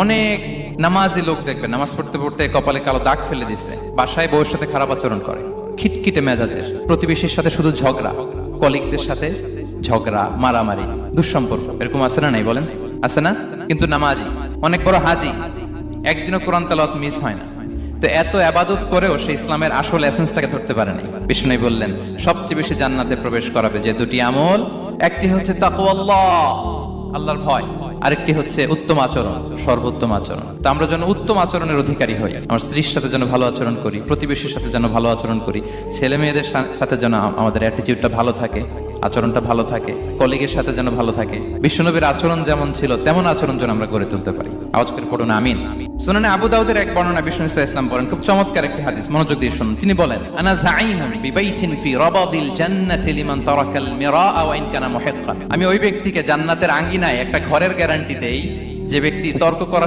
অনেক নামাজি লোক দেখবেন নামাজ পড়তে পড়তে কপালে কালো দাগ ফেলে দিচ্ছে, বাসায় বউয়ের সাথে খারাপ আচরণ করে, খিটখিটে মেজাজের, প্রতিবেশীর সাথে শুধু ঝগড়া, কলিগদের সাথে ঝগড়া, মারামারি, দুঃসম্পর্ক, এরকম আছে না? নাই বলেন, আছে না? কিন্তু নামাজি, অনেক বড় হাজি, একদিনও কোরআন তেলাওয়াত মিস হয় না। তো এত আবাদত করেও সে ইসলামের আসল এসেন্সটাকে ধরতে পারেনি। বিষ্ণু বললেন সবচেয়ে বেশি জান্নাতে প্রবেশ করাবে যে দুটি আমল, একটি হচ্ছে তাকওয়াল্লাহ, আল্লাহর ভয়, আরেকটি হচ্ছে উত্তম আচরণ, সর্বোত্তম আচরণ। তো আমরা যেন উত্তম আচরণের অধিকারী হই, আমার স্ত্রীর সাথে যেন ভালো আচরণ করি, প্রতিবেশীর সাথে যেন ভালো আচরণ করি, ছেলে মেয়েদের সাথে যেন আমাদের অ্যাটিটিউডটা ভালো থাকে, আচরণটা ভালো থাকে, কলিগের সাথে যেন ভালো থাকে। বিশ্বনবীর আচরণ যেমন ছিল তেমন আচরণ যেন আমরা গড়ে তুলতে পারি। আওয়াজ করে পড়ুন আমিন। সুনানে আবু দাউদের এক বর্ণনা বিষ্ণু ইসলাম বলেন, খুব চমৎকার একটি হাদিস, মনোযোগ দিয়ে শুনুন। তিনি বলেন, আনা যাইনুন বিবাইতিন ফি রাবাদিল জান্নাতি লিমান তারাকাল মিরাআ ওয়া ইন কানা মুহিক্কান। আমি ওই ব্যক্তিকে জান্নাতের আঙ্গিনায় একটা ঘরের গ্যারান্টি দেই যে ব্যক্তি তর্ক করা